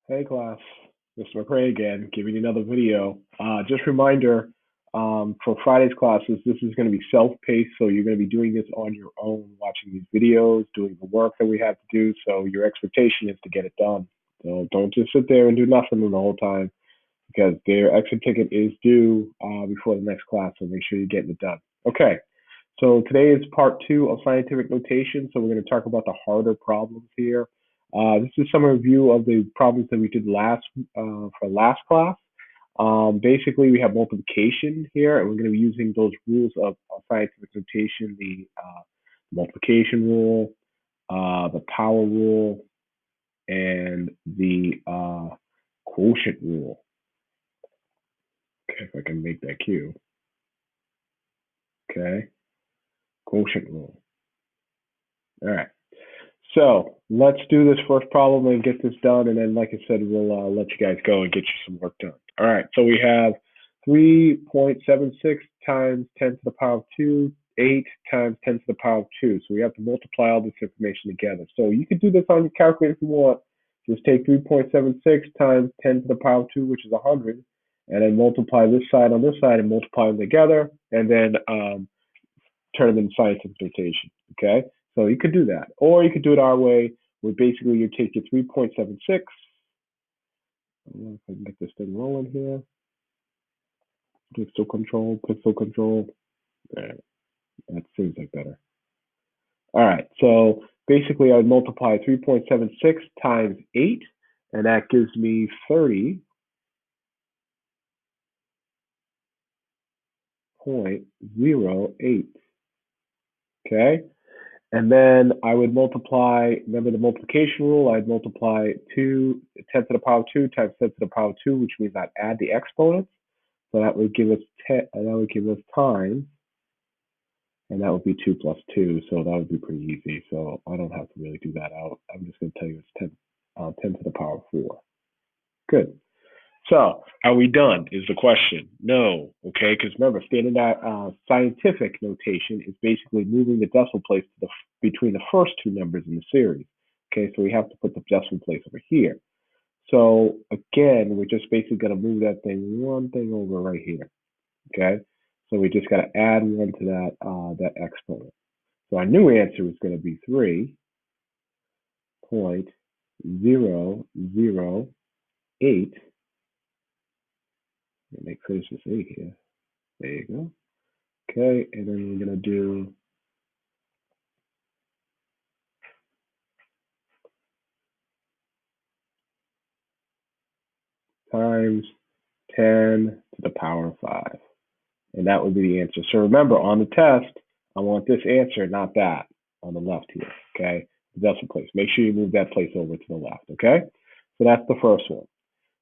Hey class, Mr. McRae again, giving you another video. Just reminder, for Friday's classes, this is going to be self-paced, so you're going to be doing this on your own, watching these videos, doing the work that we have to do. So your expectation is to get it done. So don't just sit there and do nothing the whole time, because their exit ticket is due before the next class. So make sure you're getting it done. Okay. So today is part two of scientific notation. So we're going to talk about the harder problems here. This is some review of the problems that we did for last class. Basically, we have multiplication here, and we're going to be using those rules of scientific notation: the multiplication rule, the power rule, and the quotient rule. Okay, if I can make that Q. Okay, quotient rule. All right. So let's do this first problem and get this done. And then, like I said, we'll let you guys go and get you some work done. All right. So we have 3.76 times 10 to the power of 2, 8 times 10 to the power of 2. So we have to multiply all this information together. So you can do this on your calculator if you want. Just take 3.76 times 10 to the power of 2, which is 100, and then multiply this side on this side and multiply them together, and then turn them into scientific notation. Okay. So you could do that. Or you could do it our way, where basically you take your 3.76. I don't know if I can get this thing rolling here. Pixel control. There, that seems like better. All right. So basically I would multiply 3.76 times 8, and that gives me 30.08. Okay. And then I would multiply, remember the multiplication rule, I'd multiply 10 to the power of 2 times 10 to the power of 2, which means I'd add the exponents. So that would give us 10, and that would give us times, and that would be 2 plus 2. So that would be pretty easy. So I don't have to really do that out. I'm just going to tell you it's 10 to the power of 4. Good. So, are we done? Is the question. No, okay? Because remember, standard scientific notation is basically moving the decimal place between the first two numbers in the series. Okay, so we have to put the decimal place over here. So again, we're just basically going to move that one thing over right here. Okay, so we just got to add 1 to that exponent. So our new answer is going to be 3.008. Make sure it's just 8 here. There you go. Okay, and then we're going to do times 10 to the power of 5. And that would be the answer. So remember, on the test, I want this answer, not that, on the left here, okay? The decimal place. Make sure you move that place over to the left, okay? So that's the first one.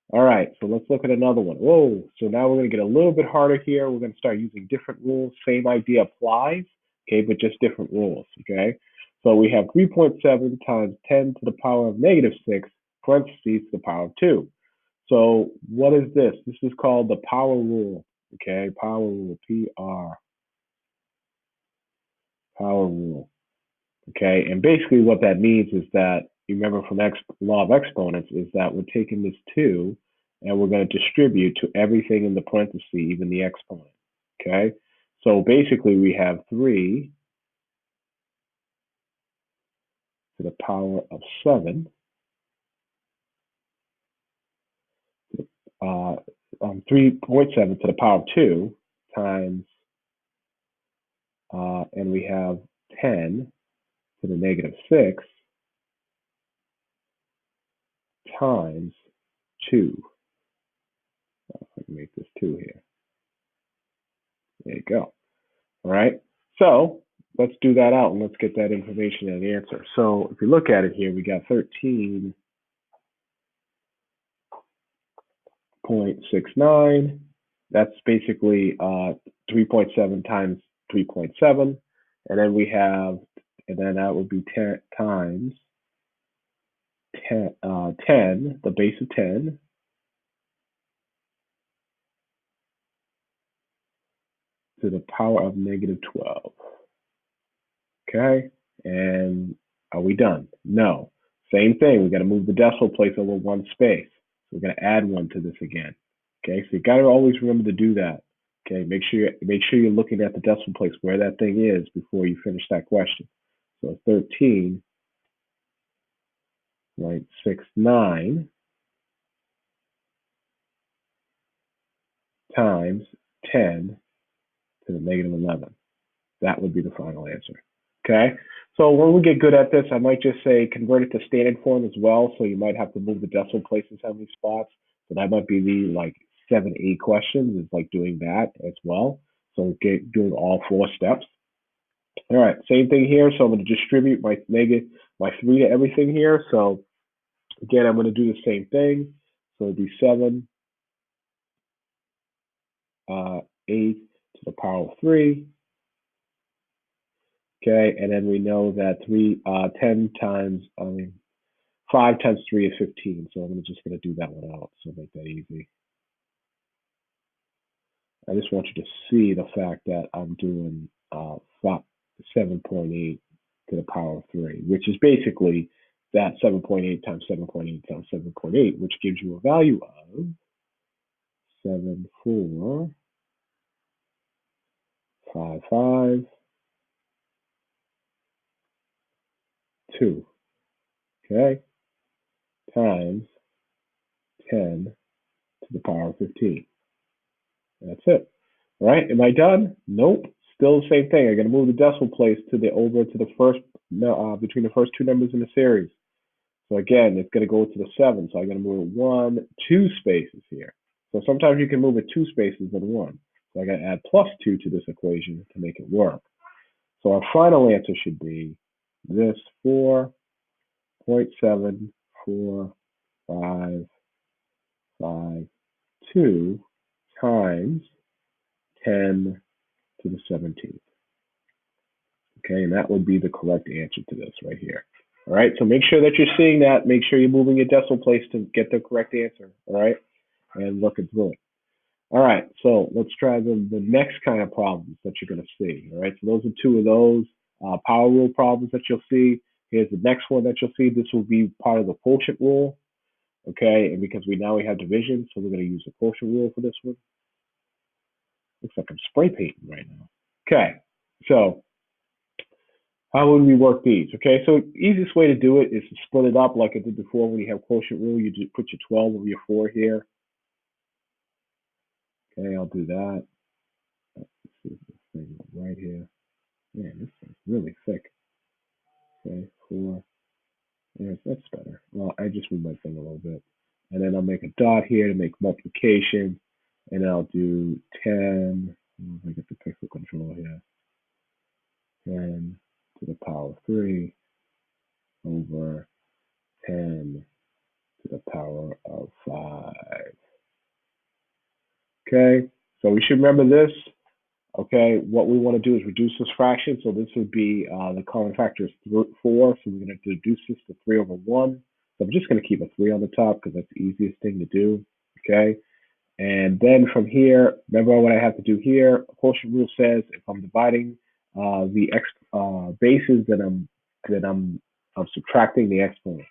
All right, so let's look at another one. Whoa, so now we're going to get a little bit harder here. We're going to start using different rules. Same idea applies, okay, but just different rules, okay? So we have 3.7 times 10 to the power of negative 6, parentheses to the power of 2. So what is this? This is called the power rule, okay? Power rule, PR, power rule, okay? And basically what that means is that, you remember from law of exponents, is that we're taking this 2 and we're going to distribute to everything in the parentheses, even the exponent, okay? So basically we have 3 to the power of 7, 3.7 to the power of 2 times, and we have 10 to the negative 6 times 2. If I can make this 2 here. There you go. All right. So let's do that out and let's get that information and answer. So if you look at it here, we got 13.69. That's basically 3.7 times 3.7. And then we have, and then that would be 10 times 10, the base of 10, to the power of negative 12. Okay, and are we done? No. Same thing. We got to move the decimal place over one space. So we're going to add one to this again. Okay, so you got to always remember to do that. Okay, make sure you're looking at the decimal place where that thing is before you finish that question. So 13.69 times 10 to the negative 11. That would be the final answer. Okay, so when we get good at this, I might just say convert it to standard form as well. So you might have to move the decimal places how many spots. So that might be the like 7-8 questions is like doing that as well. So doing all 4 steps. All right, same thing here. So I'm going to distribute my 3 to everything here. So again, I'm going to do the same thing. So it'd be 7, 8 to the power of 3. Okay, and then we know that 5 times 3 is 15. So I'm just going to do that one out. So make that easy. I just want you to see the fact that I'm doing 7.8 to the power of 3, which is basically that 7.8 times 7.8 times 7.8, which gives you a value of 7,455,2. Okay, times 10 to the power of 15. That's it. All right, am I done? Nope. Still the same thing. I'm going to move the decimal place to the first between the first 2 numbers in the series. So again, it's going to go to the 7. So I'm going to move it 1, 2 spaces here. So sometimes you can move it 2 spaces than 1. So I got to add plus 2 to this equation to make it work. So our final answer should be this 4.7455 times 10 to the 17th. Okay, and that would be the correct answer to this right here. All right, so make sure that you're seeing that. Make sure you're moving your decimal place to get the correct answer. All right, and looking through it. All right, so let's try the next kind of problems that you're going to see. All right, so those are 2 of those power rule problems that you'll see. Here's the next one that you'll see. This will be part of the quotient rule. Okay, and because we have division, so we're going to use the quotient rule for this one. Looks like I'm spray painting right now. Okay, so how would we work these? Okay, so easiest way to do it is to split it up like I did before. When you have quotient rule, you just put your 12 over your 4 here. Okay, I'll do that. This is this thing right here. Man, this thing's really thick. Okay, 4. Yes, that's better. Well, I just move my thing a little bit. And then I'll make a dot here to make multiplication. And I'll do 10. Let me get the pixel control here. 10 to the power of 3 over 10 to the power of 5. Okay, so we should remember this. Okay, what we want to do is reduce this fraction. So this would be the common factor is 4. So we're going to reduce this to 3 over 1. So I'm just going to keep a 3 on the top because that's the easiest thing to do. Okay, and then from here, remember what I have to do here. Quotient rule says if I'm dividing the bases, then I'm subtracting the exponents.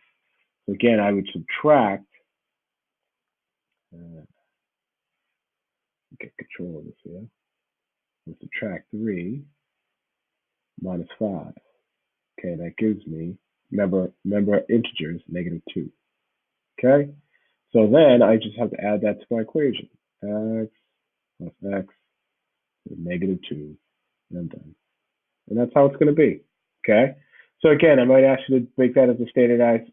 So again, I would subtract. Get control of this here. We'll subtract 3 minus 5. Okay, that gives me, remember integers, -2. Okay, so then I just have to add that to my equation. X plus X is -2, and I'm done. And that's how it's going to be. Okay, so again, I might ask you to make that as a standardized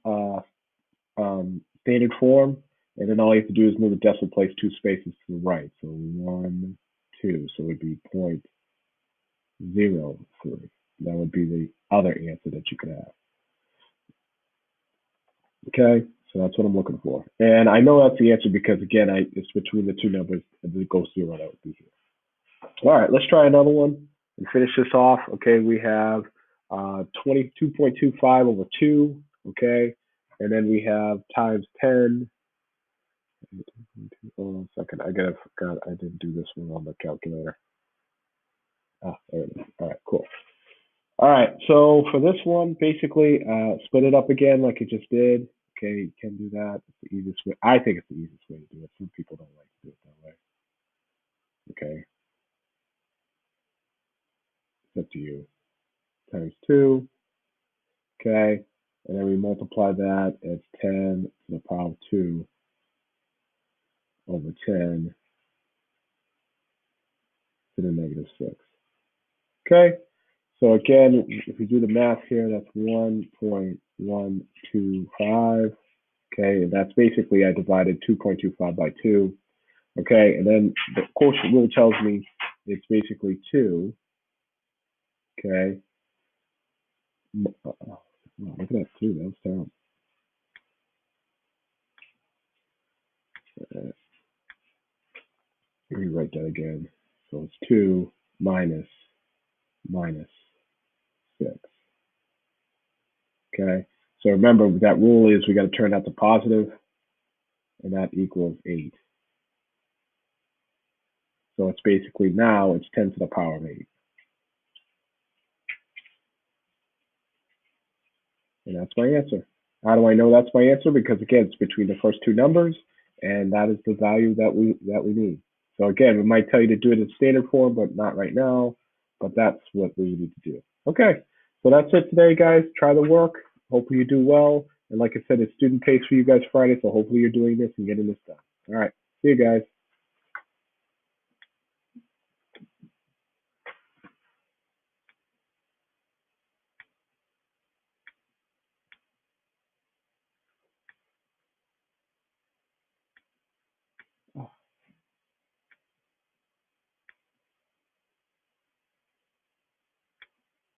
standard form, and then all you have to do is move the decimal place 2 spaces to the right. So 1, 2, so it would be 0.03. That would be the other answer that you could have. Okay, so that's what I'm looking for. And I know that's the answer because, again, it's between the 2 numbers. If it goes 0, that would be here. All right, let's try another one and finish this off. Okay, we have 22.25 over 2. Okay, and then we have times 10. Hold on a second. I forgot I didn't do this one on the calculator. Ah, there it is. All right, cool. All right, so for this one, basically, split it up again like it just did. Okay, you can do that. It's the easiest way. I think it's the easiest way to do it. Some people don't like to do it that way. Okay, it's up to you. Times 2, okay, and then we multiply that as 10 to the power of 2 over 10 to the negative 6. Okay, so again, if we do the math here, that's 1.125. Okay, and that's basically I divided 2.25 by 2. Okay, and then the quotient rule tells me it's basically 2. Okay. Wow, look at that 2. That was terrible. Let me write that again. So it's 2 minus 6. Okay. So remember that rule is we got to turn that to positive, and that equals 8. So it's basically now it's 10 to the power of 8. And that's my answer. How do I know that's my answer? Because again, it's between the first two numbers, and that is the value that we need. So again, we might tell you to do it in standard form, but not right now. But that's what we need to do. Okay, so that's it today, guys. Try the work. Hopefully you do well. And like I said, it's student pace for you guys Friday, so hopefully you're doing this and getting this done. All right, see you guys.